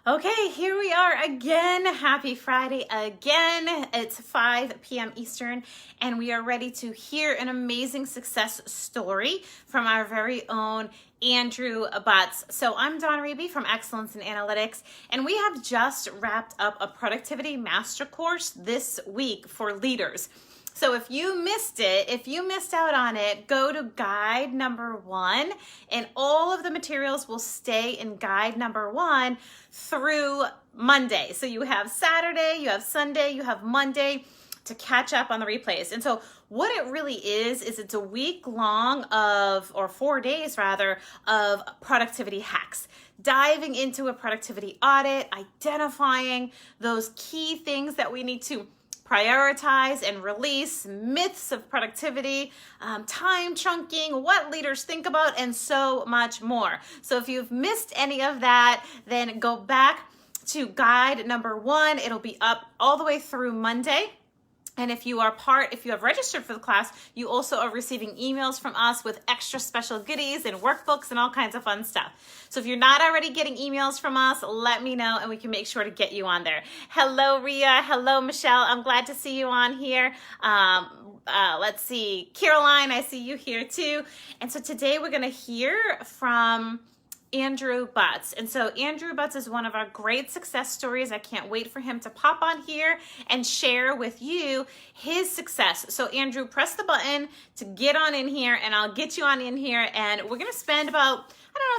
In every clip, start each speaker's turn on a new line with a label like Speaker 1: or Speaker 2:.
Speaker 1: Okay, here we are again. Happy Friday again. It's 5 p.m. Eastern, and we are ready to hear an amazing success story from our very own Andrew Butts. So I'm Dawn Reby from Excellence in Analytics, and we have just wrapped up a productivity master course this week for leaders. So if you missed it, if you missed out on it, go to guide number 1, and all of the materials will stay in guide number 1 through Monday. So you have Saturday, you have Sunday, you have Monday to catch up on the replays. And so what it really is it's a week long or 4 days rather, of productivity hacks. Diving into a productivity audit, identifying those key things that we need to prioritize and release, myths of productivity, time chunking, what leaders think about, and so much more. So if you've missed any of that, then go back to guide number 1. It'll be up all the way through Monday. And if you have registered for the class, you also are receiving emails from us with extra special goodies and workbooks and all kinds of fun stuff. So if you're not already getting emails from us, let me know and we can make sure to get you on there. Hello, Ria. Hello, Michelle. I'm glad to see you on here. Let's see. Caroline, I see you here too. And so today we're going to hear from Andrew Butts. And so Andrew Butts is one of our great success stories. I can't wait for him to pop on here and share with you his success. So Andrew, press the button to get on in here and I'll get you on in here, and we're going to spend about,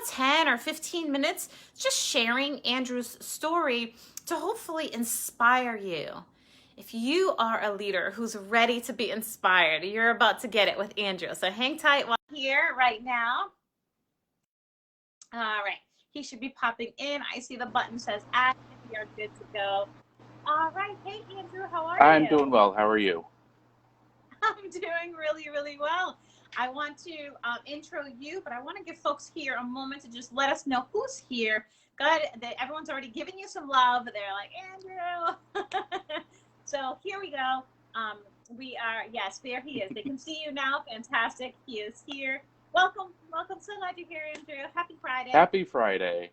Speaker 1: 10 or 15 minutes just sharing Andrew's story to hopefully inspire you. If you are a leader who's ready to be inspired, you're about to get it with Andrew. So hang tight while I'm here right now. All right, he should be popping in. I see the button says active. We are good to go. All right, hey Andrew, how are you?
Speaker 2: I'm doing well. How are you?
Speaker 1: I'm doing really, really well. I want to intro you, but I want to give folks here a moment to just let us know who's here. Good, that everyone's already giving you some love. They're like, Andrew. So here we go. We are, yes, there he is. They can see you now. Fantastic. He is here. Welcome. So glad you're here, Andrew. Happy Friday.
Speaker 2: Happy Friday.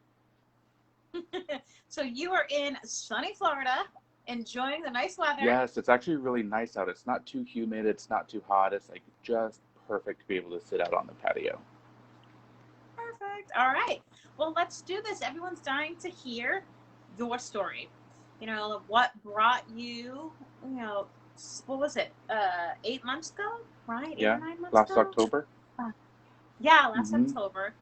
Speaker 1: So you are in sunny Florida, enjoying the nice weather.
Speaker 2: Yes, it's actually really nice out. It's not too humid. It's not too hot. It's like just perfect to be able to sit out on the patio.
Speaker 1: Perfect. All right. Well, let's do this. Everyone's dying to hear your story. What brought you, what was it? 8 months ago, right?
Speaker 2: Yeah,
Speaker 1: 8 or 9 months
Speaker 2: last
Speaker 1: ago?
Speaker 2: October.
Speaker 1: Yeah, last October.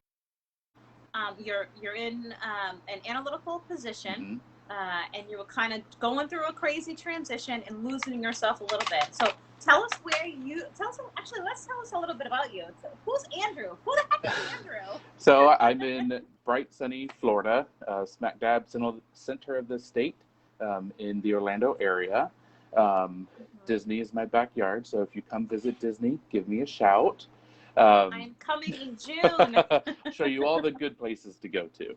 Speaker 1: You're in an analytical position, and you were kind of going through a crazy transition and losing yourself a little bit. So tell us let's tell us a little bit about you. So, who's Andrew? Who the heck is Andrew?
Speaker 2: So I'm in bright, sunny Florida, smack dab center of the state, in the Orlando area. Disney is my backyard, so if you come visit Disney, give me a shout.
Speaker 1: I'm coming in June.
Speaker 2: Show you all the good places to go to.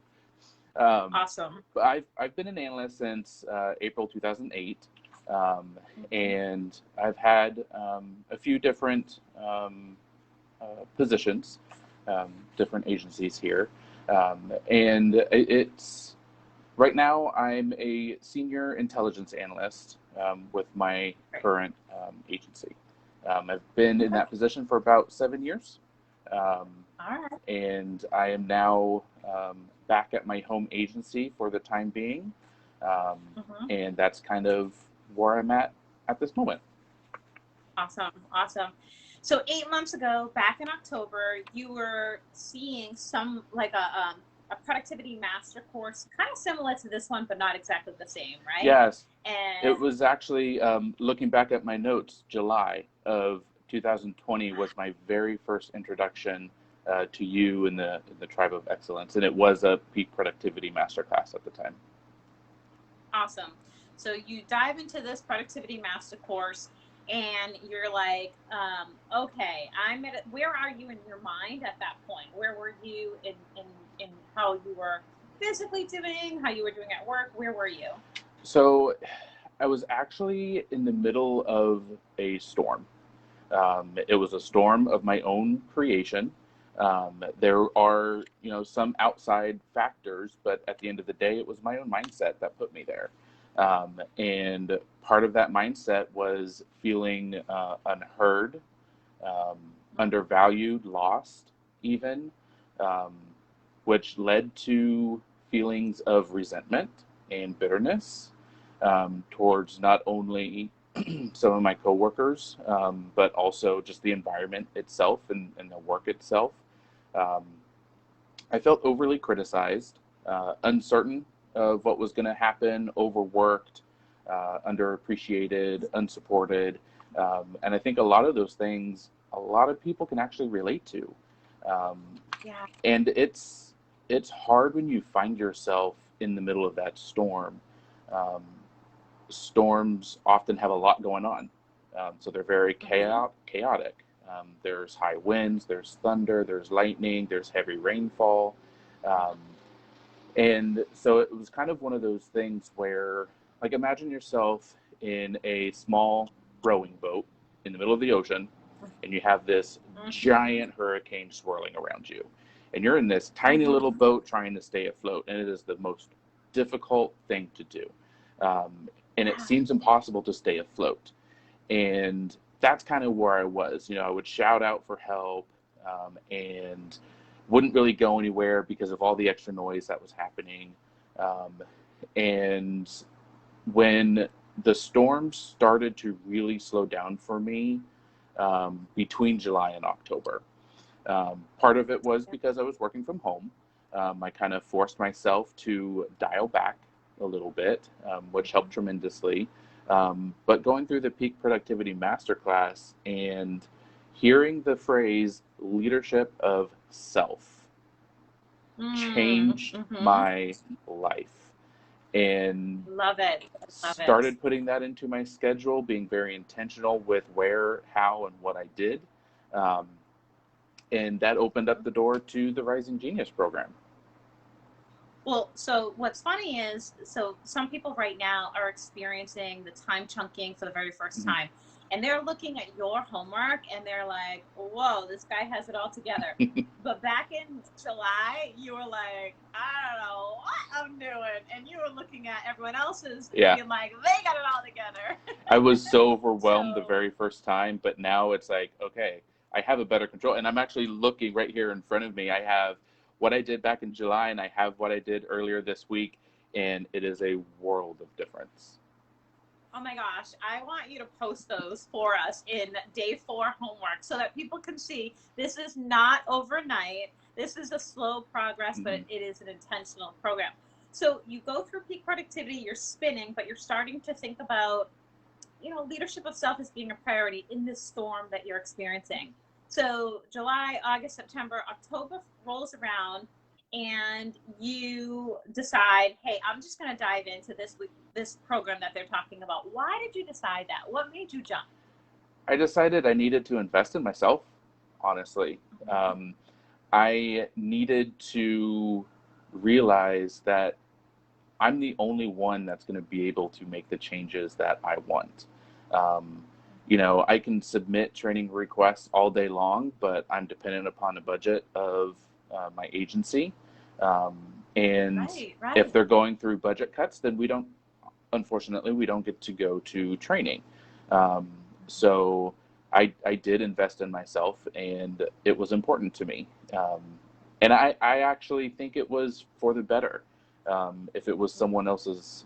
Speaker 1: Awesome.
Speaker 2: I've been an analyst since April 2008, and I've had a few different positions, different agencies here, and it's right now I'm a senior intelligence analyst with my current agency. I've been in that position for about 7 years, and I am now back at my home agency for the time being, and that's kind of where I'm at this moment.
Speaker 1: Awesome. So 8 months ago, back in October, you were seeing some like a productivity master course, kind of similar to this one, but not exactly the same, right?
Speaker 2: Yes.
Speaker 1: And
Speaker 2: it was actually, looking back at my notes, July of 2020 was my very first introduction to you in the Tribe of Excellence, and it was a peak productivity masterclass at the time.
Speaker 1: Awesome. So you dive into this productivity master course, and you're like, okay, where are you in your mind at that point? Where were you in how you were physically doing, how you were doing at work? Where were you?
Speaker 2: So I was actually in the middle of a storm. It was a storm of my own creation. There are, some outside factors, but at the end of the day, it was my own mindset that put me there. And part of that mindset was feeling unheard, um, undervalued, lost, even, um, which led to feelings of resentment and bitterness towards not only some of my coworkers, but also just the environment itself and the work itself. Um, I felt overly criticized, uncertain of what was going to happen, overworked, underappreciated, unsupported. And I think a lot of those things, a lot of people can actually relate to. Um,
Speaker 1: Yeah.
Speaker 2: and it's hard when you find yourself in the middle of that storm. Um, Storms often have a lot going on, so they're very chaotic. There's high winds, there's thunder, there's lightning, there's heavy rainfall, um, and so it was kind of one of those things where, like, imagine yourself in a small rowing boat in the middle of the ocean, and you have this giant hurricane swirling around you. And you're in this tiny little boat trying to stay afloat, and it is the most difficult thing to do. And it seems impossible to stay afloat. And that's kind of where I was. I would shout out for help, and wouldn't really go anywhere because of all the extra noise that was happening. Um, and when the storms started to really slow down for me, between July and October, part of it was because I was working from home. I kind of forced myself to dial back a little bit, which helped tremendously. But going through the Peak Productivity Masterclass and hearing the phrase leadership of self changed my life. And
Speaker 1: Love it.
Speaker 2: started putting that into my schedule, being very intentional with where, how, and what I did. Um, and that opened up the door to the Rising Genius program.
Speaker 1: Well, so what's funny is, so some people right now are experiencing the time chunking for the very first time. And they're looking at your homework and they're like, whoa, this guy has it all together. But back in July, you were like, I don't know what I'm doing. And you were looking at everyone else's and being like, they got it all together.
Speaker 2: I was so overwhelmed the very first time, but now it's like, okay, I have a better control. And I'm actually looking right here in front of me. I have what I did back in July and I have what I did earlier this week. And it is a world of difference.
Speaker 1: Oh my gosh, I want you to post those for us in day 4 homework so that people can see this is not overnight. This is a slow progress, but it is an intentional program. So you go through peak productivity, you're spinning, but you're starting to think about, leadership of self as being a priority in this storm that you're experiencing. So July, August, September, October rolls around and you decide, hey, I'm just going to dive into this program that they're talking about. Why did you decide that? What made you jump?
Speaker 2: I decided I needed to invest in myself, honestly. I needed to realize that I'm the only one that's going to be able to make the changes that I want. I can submit training requests all day long, but I'm dependent upon a budget of my agency. And if they're going through budget cuts, then unfortunately, we don't get to go to training. So I did invest in myself, and it was important to me. And I actually think it was for the better. If it was someone else's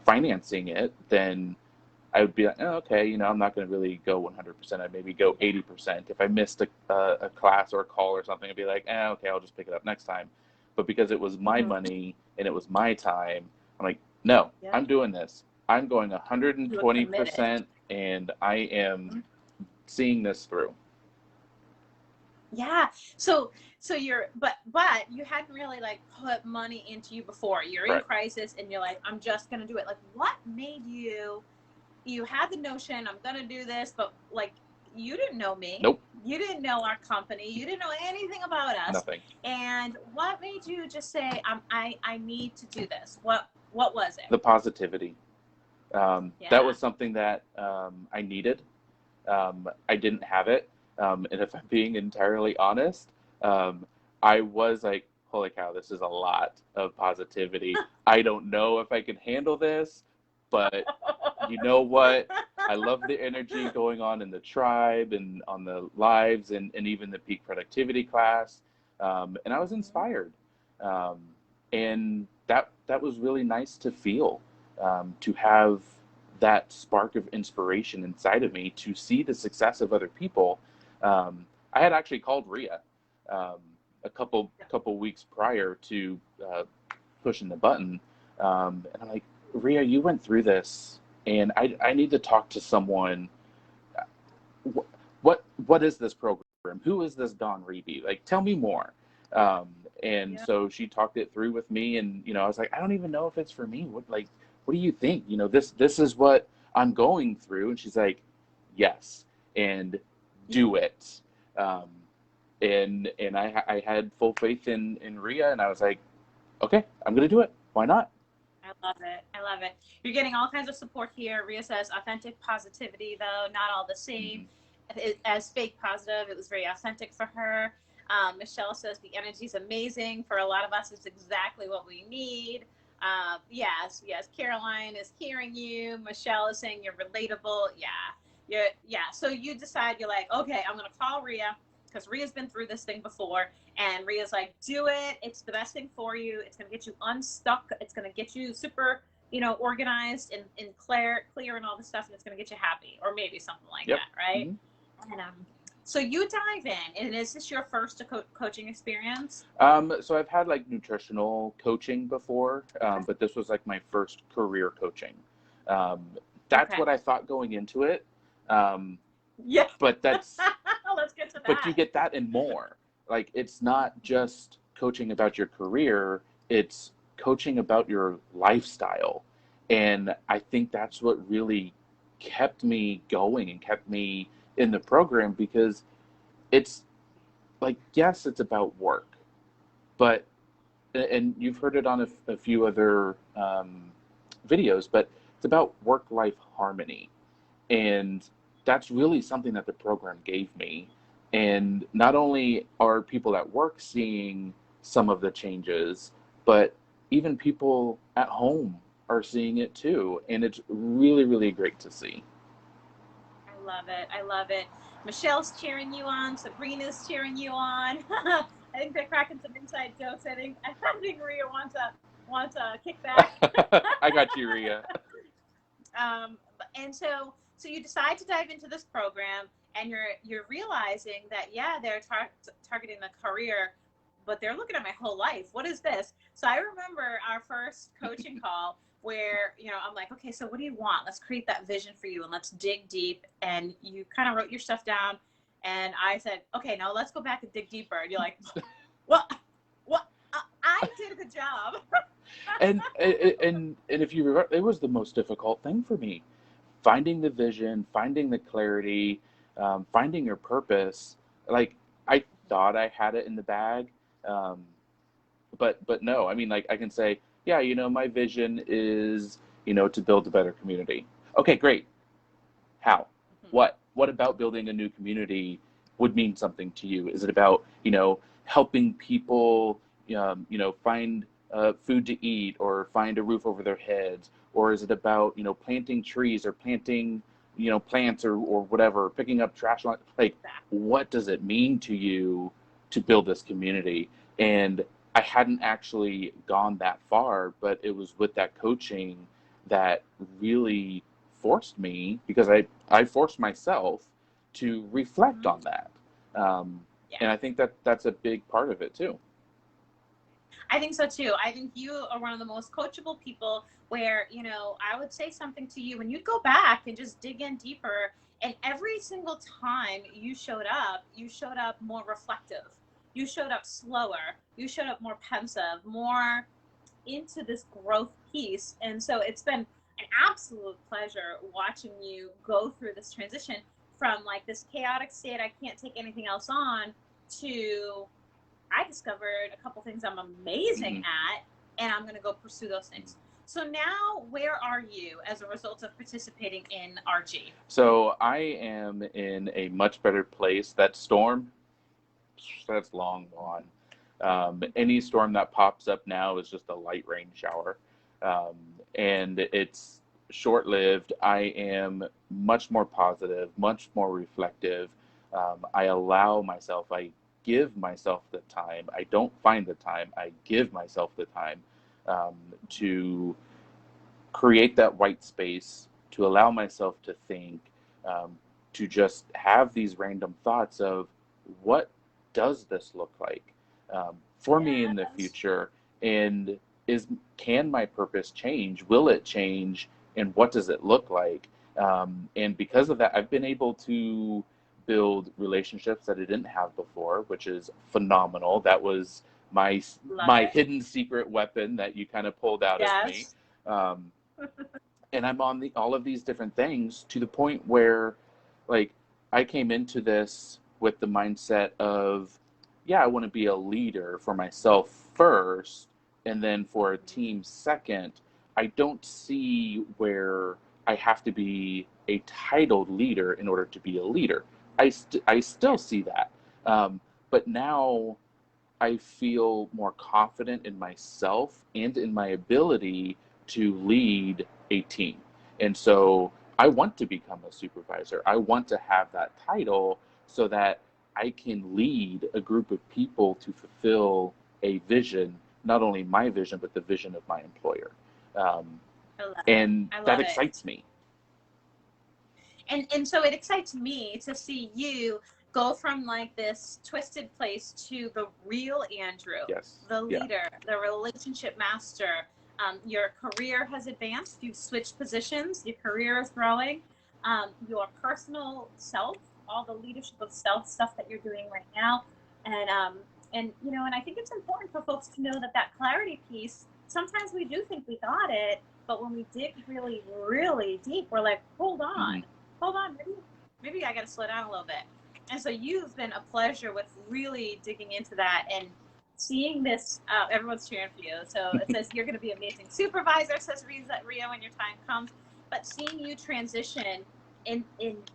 Speaker 2: financing it, then I would be like, oh, okay, I'm not going to really go 100%. I'd maybe go 80%. If I missed a class or a call or something, I'd be like, okay, I'll just pick it up next time. But because it was my money and it was my time, I'm like, no, I'm doing this. I'm going 120%, and I am seeing this through.
Speaker 1: Yeah. So but you hadn't really put money into you before. You're in crisis and you're like, I'm just going to do it. Like, what made you had the notion, I'm going to do this, but you didn't know me.
Speaker 2: Nope.
Speaker 1: You didn't know our company. You didn't know anything about us.
Speaker 2: Nothing.
Speaker 1: And what made you just say, I need to do this? What was it?
Speaker 2: The positivity. That was something that I needed. I didn't have it. And if I'm being entirely honest, I was like, holy cow, this is a lot of positivity. I don't know if I can handle this, but you know what? I love the energy going on in the tribe and on the lives and even the peak productivity class. And I was inspired. Um, and that was really nice to feel, to have that spark of inspiration inside of me to see the success of other people. I had actually called Ria um, a couple weeks prior to pushing the button, and I'm like, Ria, you went through this, and I need to talk to someone. What is this program? Who is this Don Reby? Like, tell me more. Um, and
Speaker 1: Yeah.
Speaker 2: so she talked it through with me, and I was like, I don't even know if it's for me. What do you think? This is what I'm going through. And she's like, yes, and do it. Um, and I had full faith in Ria, and I was like, okay, I'm gonna do it. Why not?
Speaker 1: I love it. I love it. You're getting all kinds of support here. Rhea says authentic positivity, though, not all the same.
Speaker 2: Mm-hmm.
Speaker 1: As fake positive, it was very authentic for her. Michelle says the energy is amazing. For a lot of us, it's exactly what we need. Yes. Caroline is hearing you. Michelle is saying you're relatable. Yeah. So you decide, you're like, okay, I'm going to call Rhea because Rhea's been through this thing before. And Rhea's like, do it. It's the best thing for you. It's going to get you unstuck. It's going to get you super, organized and clear and all this stuff. And it's going to get you happy, or maybe something like
Speaker 2: Yep.
Speaker 1: that. Right.
Speaker 2: Mm-hmm.
Speaker 1: And so you dive in, and is this your first coaching experience?
Speaker 2: So I've had like nutritional coaching before,
Speaker 1: Okay.
Speaker 2: but this was like my first career coaching. Um, that's
Speaker 1: Okay.
Speaker 2: what I thought going into it. Um,
Speaker 1: Yeah.
Speaker 2: but that's
Speaker 1: Let's get to
Speaker 2: but you
Speaker 1: that.
Speaker 2: get that and more. Like, it's not just coaching about your career, it's coaching about your lifestyle. And I think that's what really kept me going and kept me in the program, because it's like, yes, it's about work, but and you've heard it on a few other videos, but it's about work-life harmony. And that's really something that the program gave me. And not only are people at work seeing some of the changes, but even people at home are seeing it too. And it's really, really great to see.
Speaker 1: I love it. I love it. Michelle's cheering you on. Sabrina's cheering you on. I think they're cracking some inside jokes. I think Rhea wants a kickback.
Speaker 2: I got you, Ria.
Speaker 1: And so you decide to dive into this program, and you're realizing that, yeah, they're targeting the career, but they're looking at my whole life. What is this? So I remember our first coaching call where, I'm like, okay, so what do you want? Let's create that vision for you, and let's dig deep. And you kind of wrote your stuff down, and I said, okay, now let's go back and dig deeper. And you're like, well, I did a good job.
Speaker 2: And if you remember, it was the most difficult thing for me, finding the vision, finding the clarity, finding your purpose. Like, I thought I had it in the bag, um, but no. I mean, like, I can say, yeah, my vision is, to build a better community. Okay, great. How? What about building a new community would mean something to you? Is it about, helping people, find food to eat or find a roof over their heads? Or is it about, planting trees or planting, plants or whatever, picking up trash? Like, what does it mean to you to build this community? And I hadn't actually gone that far, but it was with that coaching that really forced me, because I forced myself to reflect on that.
Speaker 1: Yeah.
Speaker 2: And I think that that's a big part of it too.
Speaker 1: I think so too. I think you are one of the most coachable people where, I would say something to you and you'd go back and just dig in deeper. And every single time you showed up more reflective. You showed up slower. You showed up more pensive, more into this growth piece. And so it's been an absolute pleasure watching you go through this transition from like this chaotic state, I can't take anything else on, to I discovered a couple things I'm amazing
Speaker 2: Mm-hmm.
Speaker 1: at, and I'm going to go pursue those things. So now, where are you as a result of participating in RG?
Speaker 2: So I am in a much better place. That storm, that's long gone. Any storm that pops up now is just a light rain shower. Um, and it's short lived. I am much more positive, much more reflective. I allow myself, I give myself the time. I don't find the time, I give myself the time um, to create that white space, to allow myself to think, um, to just have these random thoughts of what does this look like for me in the
Speaker 1: Yes.
Speaker 2: future, and is can my purpose change? Will it change? And what does it look like? And because of that, I've been able to build relationships that I didn't have before, which is phenomenal. That was my
Speaker 1: Love
Speaker 2: my
Speaker 1: it.
Speaker 2: hidden secret weapon that you kind of pulled out of me.
Speaker 1: Yes.
Speaker 2: Um, and I'm on all of these different things to the point where, like, I came into this with the mindset of, yeah, I want to be a leader for myself first, and then for a team second. I don't see where I have to be a titled leader in order to be a leader. I
Speaker 1: Yeah.
Speaker 2: still see that, but now I feel more confident in myself and in my ability to lead a team. And so I want to become a supervisor. I want to have that title so that I can lead a group of people to fulfill a vision, not only my vision, but the vision of my employer. Um,
Speaker 1: I love it.
Speaker 2: and
Speaker 1: I
Speaker 2: that
Speaker 1: love it.
Speaker 2: excites me.
Speaker 1: And so it excites me to see you go from like this twisted place to the real Andrew,
Speaker 2: Yes.
Speaker 1: the
Speaker 2: Yeah.
Speaker 1: leader, the relationship master. Your career has advanced. You've switched positions. Your career is growing. Your personal self, all the leadership of self stuff that you're doing right now, and and I think it's important for folks to know that that clarity piece. Sometimes we do think we got it, but when we dig really, really deep, we're like,
Speaker 2: Mm-hmm.
Speaker 1: hold on, maybe I got to slow down a little bit. And so you've been a pleasure with really digging into that and seeing this. Everyone's cheering for you. So it says you're going to be an amazing supervisor, says Rio, when your time comes. But seeing you transition in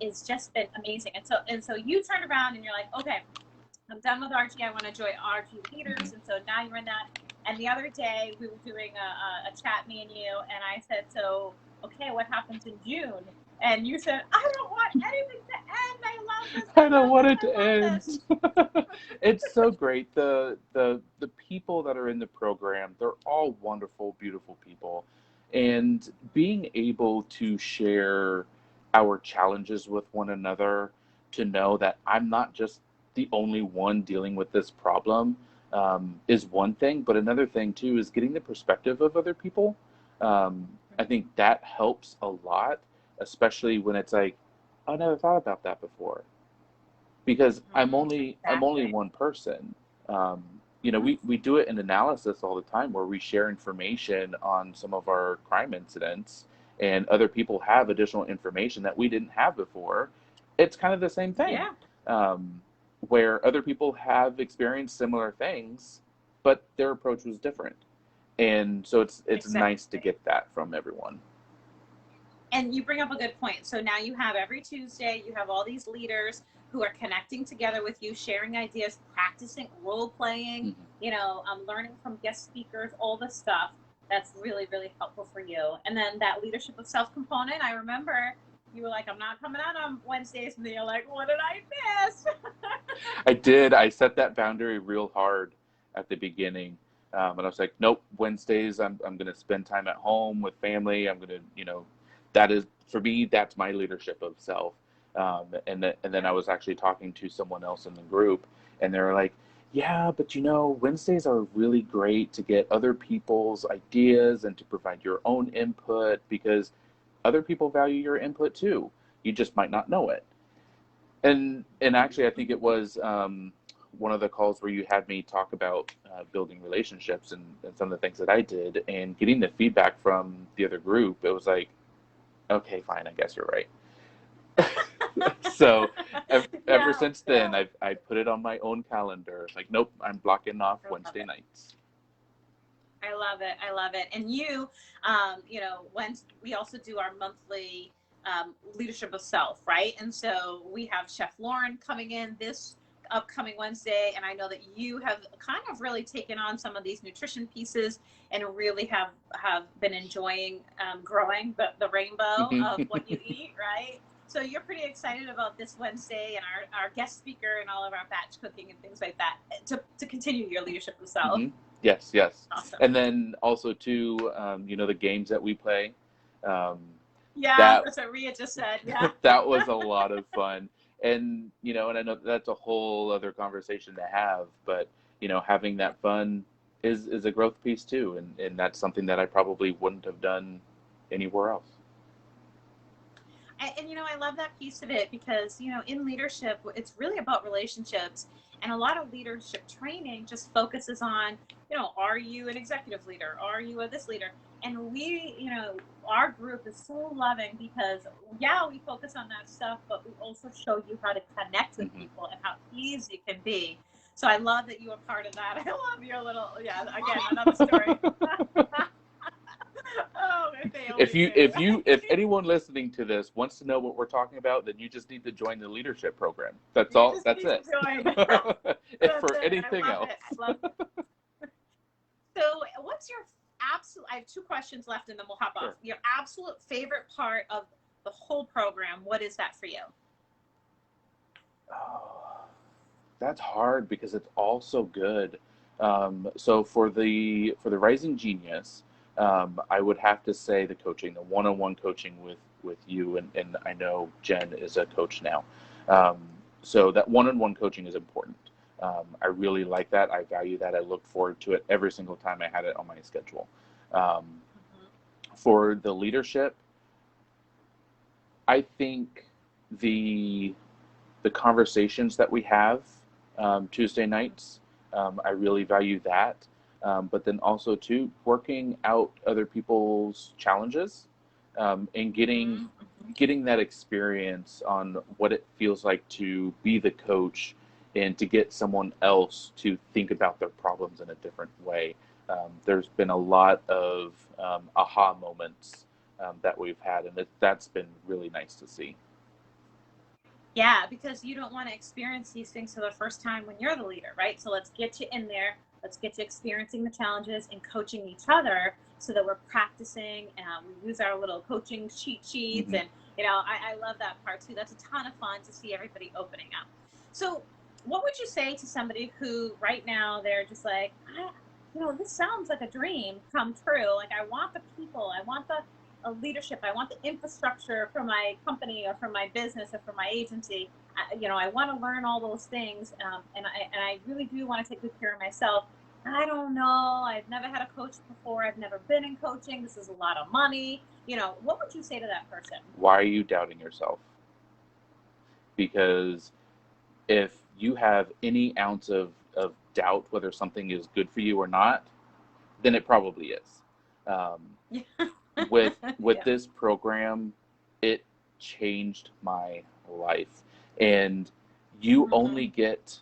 Speaker 1: is just been amazing. And so you turn around and you're like, okay, I'm done with RG. I want to join RG
Speaker 2: Mm-hmm.
Speaker 1: leaders. And so now you're in that. And the other day we were doing a chat, me and you, and I said, so, okay, what happens in June? And you said, I don't want anything to end. I love this.
Speaker 2: I
Speaker 1: I
Speaker 2: don't
Speaker 1: love
Speaker 2: want
Speaker 1: this.
Speaker 2: it
Speaker 1: I
Speaker 2: to
Speaker 1: love
Speaker 2: end.
Speaker 1: this.
Speaker 2: It's so great. The people that are in the program, they're all wonderful, beautiful people. And being able to share our challenges with one another, to know that I'm not just the only one dealing with this problem, is one thing. But another thing too is getting the perspective of other people. I think that helps a lot, especially when it's like, I never thought about that before, because I'm only
Speaker 1: Exactly.
Speaker 2: one person. Um,
Speaker 1: Mm-hmm.
Speaker 2: we do it in analysis all the time where we share information on some of our crime incidents, and other people have additional information that we didn't have before. It's kind of the same thing,
Speaker 1: Yeah,
Speaker 2: um, where other people have experienced similar things, but their approach was different, and so it's nice to
Speaker 1: exactly.
Speaker 2: get that from everyone.
Speaker 1: And you bring up a good point. So now you have every Tuesday, you have all these leaders who are connecting together with you, sharing ideas, practicing role playing,
Speaker 2: Mhm.
Speaker 1: learning from guest speakers, all this stuff. That's really, really helpful for you. And then that leadership of self component, I remember you were like, I'm not coming out on Wednesdays. And then you're like, what did I miss?
Speaker 2: I did. I set that boundary real hard at the beginning. And I was like, nope, Wednesdays, I'm going to spend time at home with family. I'm going to, that is, for me, that's my leadership of self. And then
Speaker 1: Yeah.
Speaker 2: I was actually talking to someone else in the group, and they were like, yeah, but Wednesdays are really great to get other people's ideas and to provide your own input, because other people value your input too. You just might not know it. And actually, I think it was one of the calls where you had me talk about building relationships, and some of the things that I did, and getting the feedback from the other group. It was like, okay, fine, I guess you're right. So ever
Speaker 1: Yeah,
Speaker 2: since then,
Speaker 1: yeah.
Speaker 2: I put it on my own calendar. Like, nope, I'm blocking off
Speaker 1: I love
Speaker 2: Wednesday
Speaker 1: it.
Speaker 2: nights.
Speaker 1: love it. I love it. And you know, when we also do our monthly leadership of self, right? And so we have Chef Lauren coming in this upcoming Wednesday, and I know that you have kind of really taken on some of these nutrition pieces and really have been enjoying growing the rainbow of what you eat, right? So you're pretty excited about this Wednesday and our guest speaker and all of our batch cooking and things like that to continue your leadership of self.
Speaker 2: Yes, yes.
Speaker 1: Awesome.
Speaker 2: And then also too, you know, the games that we play.
Speaker 1: Yeah, that's what Rhea just said. Yeah.
Speaker 2: That was a lot of fun. And, you know, and I know that's a whole other conversation to have, but, you know, having that fun is a growth piece too. And that's something that I probably wouldn't have done anywhere else.
Speaker 1: And you know, I love that piece of it because, you know, in leadership, it's really about relationships. And a lot of leadership training just focuses on, you know, are you an executive leader? Are you this leader? And we, you know, our group is so loving because, yeah, we focus on that stuff, but we also show you how to connect with people and how easy it can be. So I love that you are part of that. I love your little, yeah, again, another story. Oh,
Speaker 2: if anyone listening to this wants to know what we're talking about, then you just need to join the leadership program. That's all. That's it. If for anything else.
Speaker 1: So, what's your absolute? I have two questions left, and then we'll hop off. Your absolute favorite part of the whole program. What is that for you?
Speaker 2: Oh, that's hard because it's all so good. So for the Rising Genius, I would have to say the coaching, the one-on-one coaching with you, and I know Jen is a coach now. So that one-on-one coaching is important. I really like that. I value that. I look forward to it every single time I had it on my schedule. For the leadership, I think the conversations that we have Tuesday nights, I really value that. But then also too, working out other people's challenges and getting that experience on what it feels like to be the coach and to get someone else to think about their problems in a different way. There's been a lot of aha moments that we've had, and that's been really nice to see.
Speaker 1: Yeah, because you don't want to experience these things for the first time when you're the leader, right? So let's get you in there. Let's get you experiencing the challenges and coaching each other so that we're practicing. We use our little coaching cheat sheets. And, you know, I love that part too. That's a ton of fun to see everybody opening up. So what would you say to somebody who right now they're just like, you know, this sounds like a dream come true. Like I want the people, I want the leadership, I want the infrastructure for my company or for my business or for my agency. You know, I want to learn all those things, and I really do want to take good care of myself. I don't know. I've never had a coach before. I've never been in coaching. This is a lot of money. You know, what would you say to that person?
Speaker 2: Why are you doubting yourself? Because if you have any ounce of doubt whether something is good for you or not, then it probably is. With this program, it changed my life. And you only get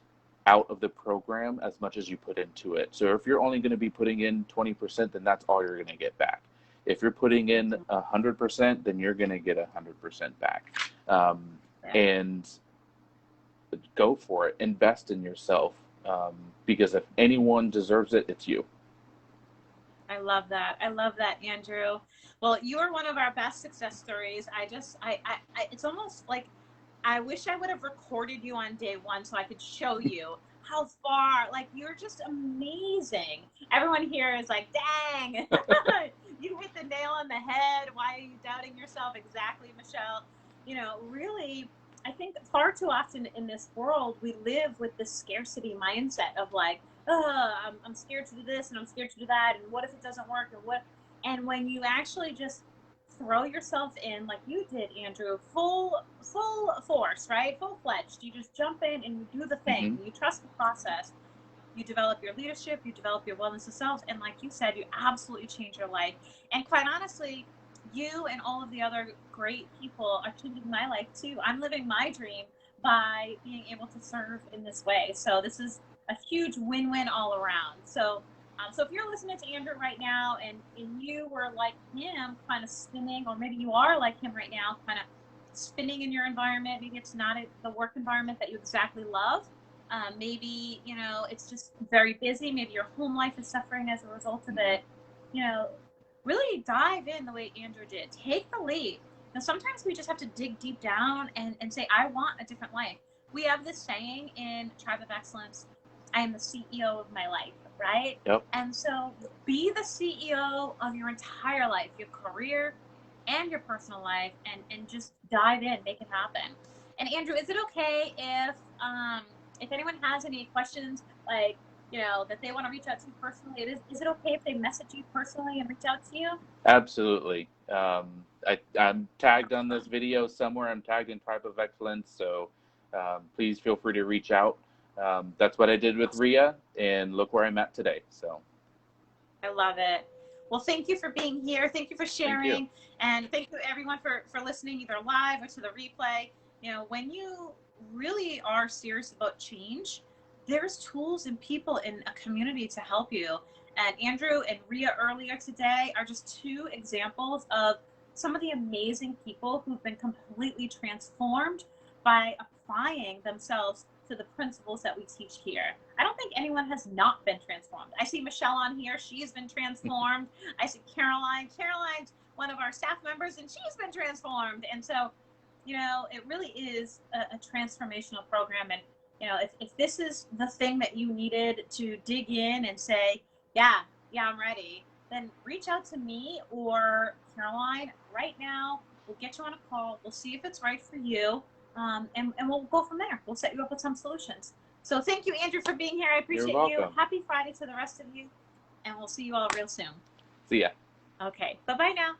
Speaker 2: out of the program as much as you put into it. So if you're only going to be putting in 20%, then that's all you're going to get back. If you're putting in 100%, then you're going to get 100% back. And go for it. Invest in yourself, because if anyone deserves it, it's you.
Speaker 1: I love that. I love that, Andrew. Well, you are one of our best success stories. It's almost like I wish I would have recorded you on day one so I could show you how far, like, you're just amazing. Everyone here is like, dang, you hit the nail on the head. Why are you doubting yourself? Exactly, Michelle. You know, really, I think far too often in this world, we live with this scarcity mindset of like, oh, I'm scared to do this and I'm scared to do that. And what if it doesn't work? And when you actually just throw yourself in like you did, Andrew, full force, right? Full fledged. You just jump in and you do the thing. You trust the process. You develop your leadership, you develop your wellness of self, and like you said, you absolutely change your life. And quite honestly, you and all of the other great people are changing my life too. I'm living my dream by being able to serve in this way. So this is a huge win-win all around. So
Speaker 3: So if you're listening to Andrew right now and you were like him, kind of spinning, or maybe you are like him right now, kind of spinning in your environment, maybe it's not the work environment that you exactly love. Maybe, it's just very busy. Maybe your home life is suffering as a result of it. You know, really dive in the way Andrew did. Take the leap. Now, sometimes we just have to dig deep down and say, I want a different life. We have this saying in Tribe of Excellence, I am the CEO of my life, right?
Speaker 2: Yep.
Speaker 3: And so be the CEO of your entire life, your career and your personal life, and just dive in, make it happen. And Andrew, is it okay if anyone has any questions, like, that they want to reach out to you personally, is it okay if they message you personally and reach out to you?
Speaker 2: Absolutely. I'm tagged on this video somewhere. I'm tagged in Tribe of Excellence, so please feel free to reach out. That's what I did with Ria, and look where I'm at today. So
Speaker 3: I love it. Well, thank you for being here. Thank you for sharing.
Speaker 2: Thank you.
Speaker 3: And thank you everyone for listening, either live or to the replay. When you really are serious about change, there's tools and people in a community to help you. And Andrew and Ria earlier today are just two examples of some of the amazing people who've been completely transformed by applying themselves to the principles that we teach here. I don't think anyone has not been transformed. I see Michelle on here. She's been transformed. I see Caroline. Caroline's one of our staff members, and she's been transformed. And so, it really is a transformational program. And, if this is the thing that you needed to dig in and say, yeah, I'm ready, then reach out to me or Caroline right now. We'll get you on a call. We'll see if it's right for you. And we'll go from there. We'll set you up with some solutions. So thank you, Andrew, for being here. I appreciate you. Happy Friday to the rest of you. And we'll see you all real soon.
Speaker 2: See ya.
Speaker 3: Okay. Bye-bye now.